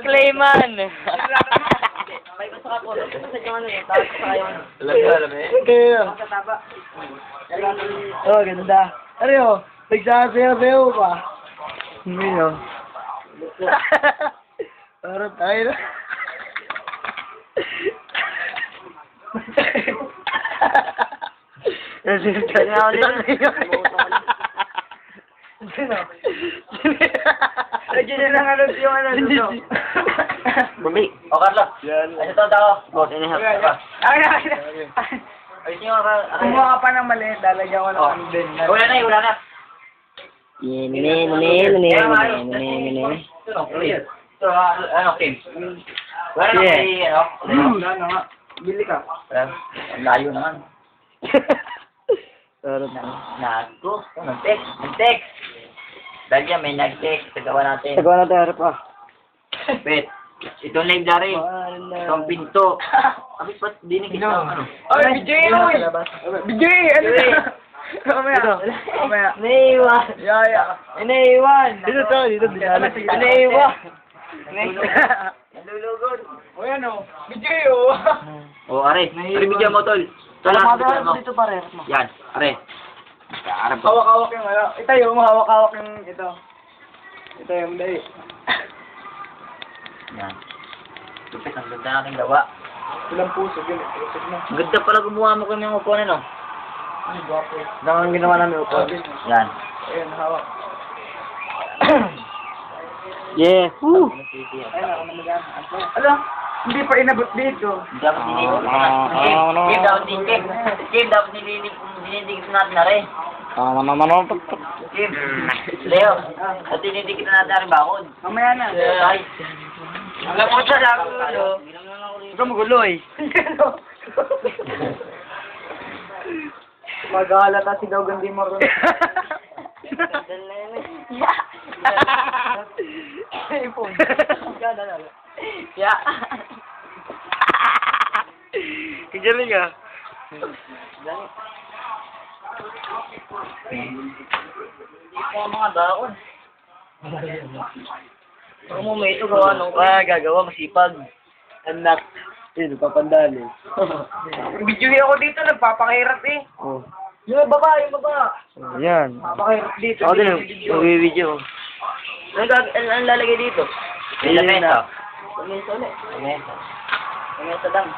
Clayman. May gusto ka po. Gusto nyo ano yun? Tapos sa kayo ano? Alam eh. Magkataba. Oh, ganda. Ano yun? Nagsasayaw-sayaw pa. Hindi yun. Parang tayo na. Kaya ako Sino? Lagyan na lang ano yung ano dito. Bumi. O, Carlo. Yan. Ay, ito ako. Boss, inihap. Ay, Ayun nyo ka. kumuha ka pa ng maliit, lalagyan ko ng ano din. Wala na, wala na. Ito, ano, Kim? Wala na kay, ano? Wala na nga. Bili ka. Wala. Ang layo naman. Sarap. Naku. Nag-text. Dahil yan, may nag-text. Tagawa natin. Tagawa natin harap ah. Bet. Itong live dari. Itong pinto. Abis ba't dinig ito? Ano? Ay, BJ! BJ! Ano BJ! Mamaya. Naiwan. Yaya. Naiwan. Dito to, dito. Naiwan. Nalulugod. O yan o. BJ o. O, are. Bigyan mo, tol. Harap mo dito pare. Yan, are. Harap ko. Hawak-hawak yung ano. Itayo mo, hawak-hawak yung ito. Ito yung dali. Yan. Lupit, ang ganda nating gawa. Walang puso, yun. Pusog na. Ang ganda pala gumawa mo kami ng upuan, no? Ay, gwapo. Ang ginawa namin upo. Yan. Ayan, hawak. Yeah. Woo! Ayun, ako na mag-ano. Alam, hindi pa inabot dito. Dapat dinidig. Kim, dapat dinidig. Kim, dapat dinidig natin na rin. Kim, Leo, at dinidig natin na rin bakod. Mamaya na. Ay. Alam mo siya lang, ulo. Huwag ka magulo eh. Mag-aalata si Dogan di mo rin. iPhone. Ya. Kajari ka. Ito mga daon. Kung mo may ito gawa nung Gagawa, masipag. Anak. Sino, papandali. Video ako dito, nagpapakahirap eh. Oh. Yung baba, yung baba. Yan. Papakahirap dito. Ako din, Video. mag-video. Ang lalagay dito? May lamesa. Lamesa ulit. Lamesa. Lamesa lang.